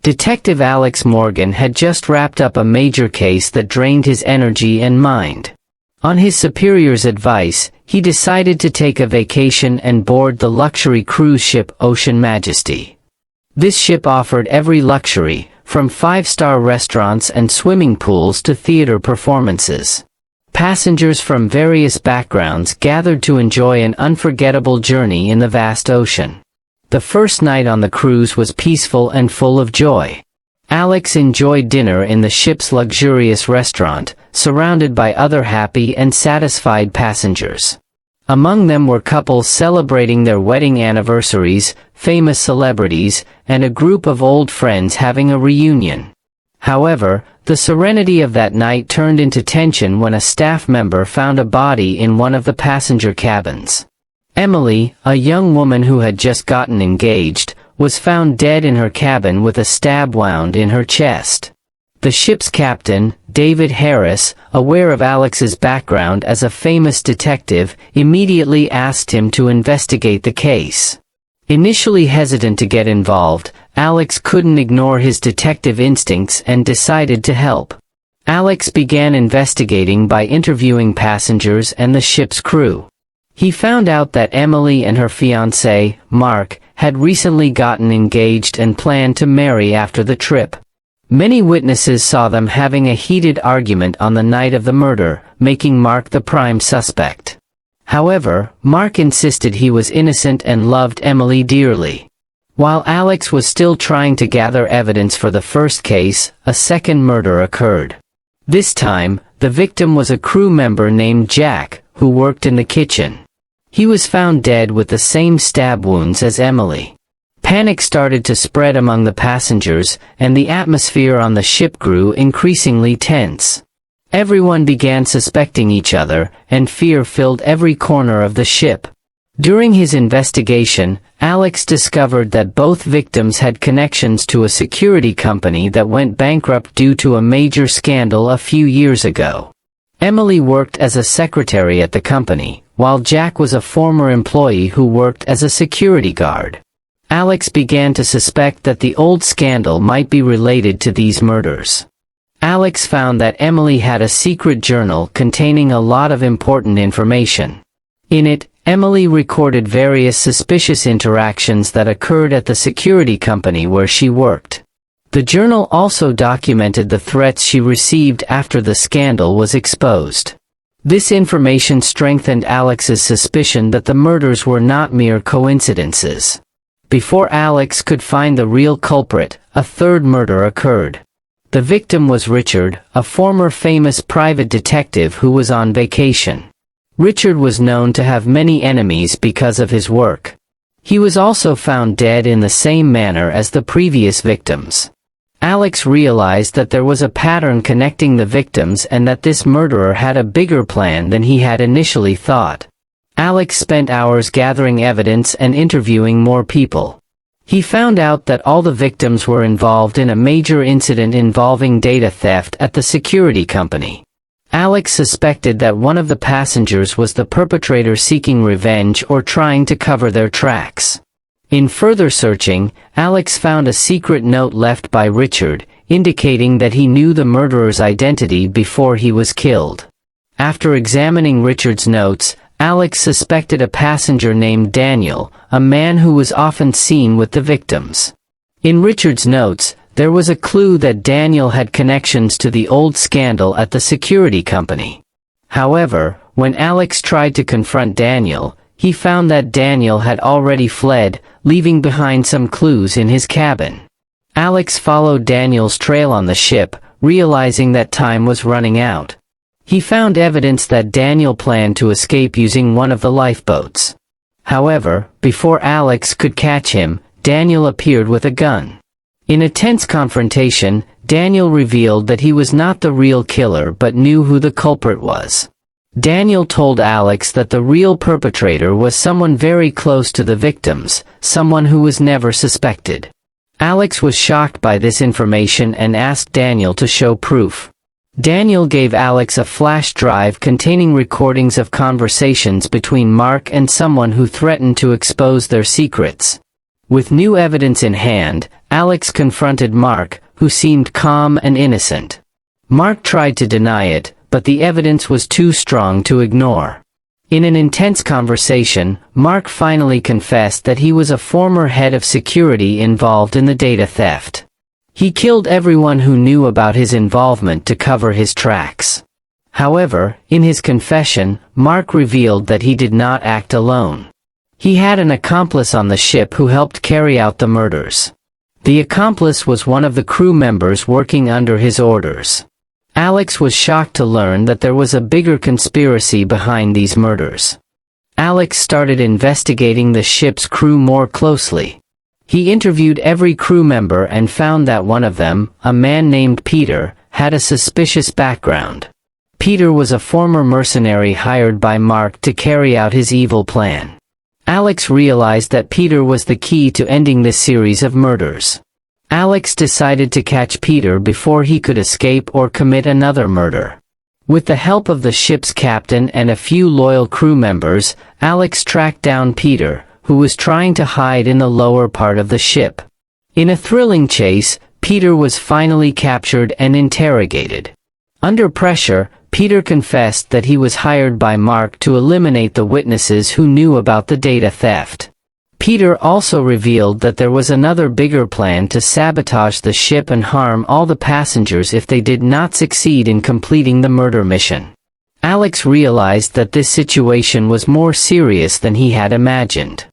Detective Alex Morgan had just wrapped up a major case that drained his energy and mind. On his superior's advice, he decided to take a vacation and board the luxury cruise ship Ocean Majesty. This ship offered every luxury, from five-star restaurants and swimming pools to theater performances. Passengers from various backgrounds gathered to enjoy an unforgettable journey in the vast ocean. The first night on the cruise was peaceful and full of joy. Alex enjoyed dinner in the ship's luxurious restaurant, surrounded by other happy and satisfied passengers. Among them were couples celebrating their wedding anniversaries, famous celebrities, and a group of old friends having a reunion. However, the serenity of that night turned into tension when a staff member found a body in one of the passenger cabins. Emily, a young woman who had just gotten engaged, was found dead in her cabin with a stab wound in her chest. The ship's captain, David Harris, aware of Alex's background as a famous detective, immediately asked him to investigate the case. Initially hesitant to get involved, Alex couldn't ignore his detective instincts and decided to help. Alex began investigating by interviewing passengers and the ship's crew. He found out that Emily and her fiancé, Mark, had recently gotten engaged and planned to marry after the trip. Many witnesses saw them having a heated argument on the night of the murder, making Mark the prime suspect. However, Mark insisted he was innocent and loved Emily dearly. While Alex was still trying to gather evidence for the first case, a second murder occurred. This time, the victim was a crew member named Jack, who worked in the kitchen. He was found dead with the same stab wounds as Emily. Panic started to spread among the passengers, and the atmosphere on the ship grew increasingly tense. Everyone began suspecting each other, and fear filled every corner of the ship. During his investigation, Alex discovered that both victims had connections to a security company that went bankrupt due to a major scandal a few years ago. Emily worked as a secretary at the company, while Jack was a former employee who worked as a security guard. Alex began to suspect that the old scandal might be related to these murders. Alex found that Emily had a secret journal containing a lot of important information. In it, Emily recorded various suspicious interactions that occurred at the security company where she worked. The journal also documented the threats she received after the scandal was exposed. This information strengthened Alex's suspicion that the murders were not mere coincidences. Before Alex could find the real culprit, a third murder occurred. The victim was Richard, a former famous private detective who was on vacation. Richard was known to have many enemies because of his work. He was also found dead in the same manner as the previous victims. Alex realized that there was a pattern connecting the victims and that this murderer had a bigger plan than he had initially thought. Alex spent hours gathering evidence and interviewing more people. He found out that all the victims were involved in a major incident involving data theft at the security company. Alex suspected that one of the passengers was the perpetrator seeking revenge or trying to cover their tracks. In further searching, Alex found a secret note left by Richard, indicating that he knew the murderer's identity before he was killed. After examining Richard's notes, Alex suspected a passenger named Daniel, a man who was often seen with the victims. In Richard's notes, there was a clue that Daniel had connections to the old scandal at the security company. However, when Alex tried to confront Daniel, he found that Daniel had already fled, leaving behind some clues in his cabin. Alex followed Daniel's trail on the ship, realizing that time was running out. He found evidence that Daniel planned to escape using one of the lifeboats. However, before Alex could catch him, Daniel appeared with a gun. In a tense confrontation, Daniel revealed that he was not the real killer but knew who the culprit was. Daniel told Alex that the real perpetrator was someone very close to the victims, someone who was never suspected. Alex was shocked by this information and asked Daniel to show proof. Daniel gave Alex a flash drive containing recordings of conversations between Mark and someone who threatened to expose their secrets. With new evidence in hand, Alex confronted Mark, who seemed calm and innocent. Mark tried to deny it, but the evidence was too strong to ignore. In an intense conversation, Mark finally confessed that he was a former head of security involved in the data theft. He killed everyone who knew about his involvement to cover his tracks. However, in his confession, Mark revealed that he did not act alone. He had an accomplice on the ship who helped carry out the murders. The accomplice was one of the crew members working under his orders. Alex was shocked to learn that there was a bigger conspiracy behind these murders. Alex started investigating the ship's crew more closely. He interviewed every crew member and found that one of them, a man named Peter, had a suspicious background. Peter was a former mercenary hired by Mark to carry out his evil plan. Alex realized that Peter was the key to ending this series of murders. Alex decided to catch Peter before he could escape or commit another murder. With the help of the ship's captain and a few loyal crew members, Alex tracked down Peter, who was trying to hide in the lower part of the ship. In a thrilling chase, Peter was finally captured and interrogated. Under pressure, Peter confessed that he was hired by Mark to eliminate the witnesses who knew about the data theft. Peter also revealed that there was another bigger plan to sabotage the ship and harm all the passengers if they did not succeed in completing the murder mission. Alex realized that this situation was more serious than he had imagined.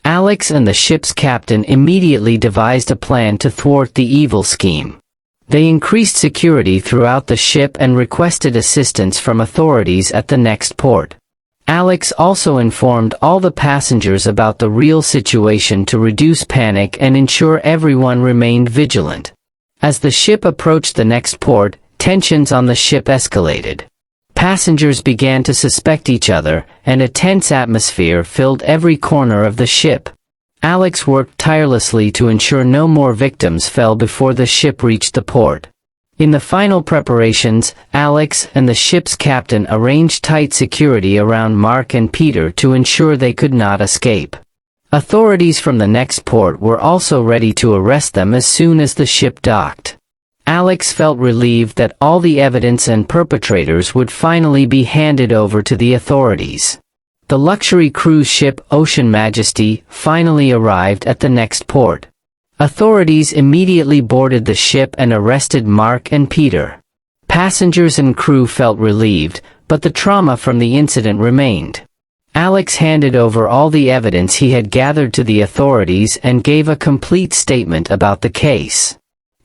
Alex and the ship's captain immediately devised a plan to thwart the evil scheme. They increased security throughout the ship and requested assistance from authorities at the next port. Alex also informed all the passengers about the real situation to reduce panic and ensure everyone remained vigilant. As the ship approached the next port, tensions on the ship escalated. Passengers began to suspect each other, and a tense atmosphere filled every corner of the ship. Alex worked tirelessly to ensure no more victims fell before the ship reached the port. In the final preparations, Alex and the ship's captain arranged tight security around Mark and Peter to ensure they could not escape. Authorities from the next port were also ready to arrest them as soon as the ship docked. Alex felt relieved that all the evidence and perpetrators would finally be handed over to the authorities. The luxury cruise ship Ocean Majesty finally arrived at the next port. Authorities immediately boarded the ship and arrested Mark and Peter. Passengers and crew felt relieved, but the trauma from the incident remained. Alex handed over all the evidence he had gathered to the authorities and gave a complete statement about the case.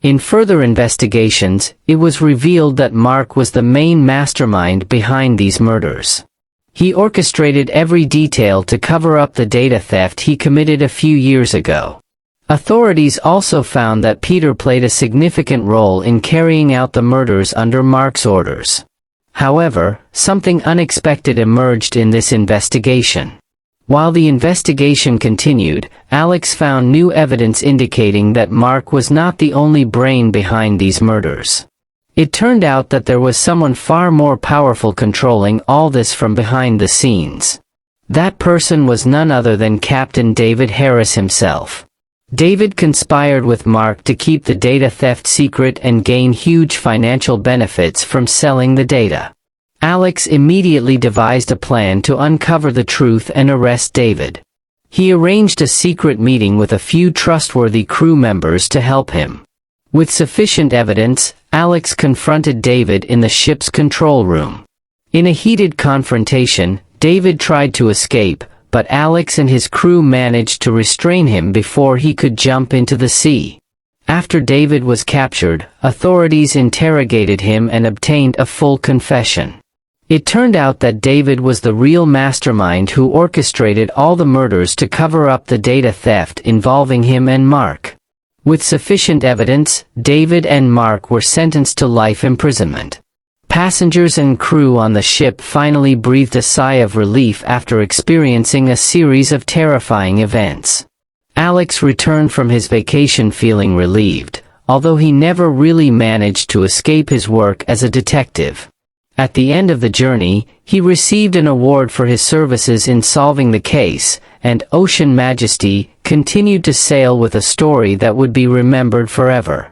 In further investigations, it was revealed that Mark was the main mastermind behind these murders. He orchestrated every detail to cover up the data theft he committed a few years ago. Authorities also found that Peter played a significant role in carrying out the murders under Mark's orders. However, something unexpected emerged in this investigation. While the investigation continued, Alex found new evidence indicating that Mark was not the only brain behind these murders. It turned out that there was someone far more powerful controlling all this from behind the scenes. That person was none other than Captain David Harris himself. David conspired with Mark to keep the data theft secret and gain huge financial benefits from selling the data. Alex immediately devised a plan to uncover the truth and arrest David. He arranged a secret meeting with a few trustworthy crew members to help him. With sufficient evidence, Alex confronted David in the ship's control room. In a heated confrontation, David tried to escape, but Alex and his crew managed to restrain him before he could jump into the sea. After David was captured, authorities interrogated him and obtained a full confession. It turned out that David was the real mastermind who orchestrated all the murders to cover up the data theft involving him and Mark. With sufficient evidence, David and Mark were sentenced to life imprisonment. Passengers and crew on the ship finally breathed a sigh of relief after experiencing a series of terrifying events. Alex returned from his vacation feeling relieved, although he never really managed to escape his work as a detective. At the end of the journey, he received an award for his services in solving the case, and Ocean Majesty continued to sail with a story that would be remembered forever.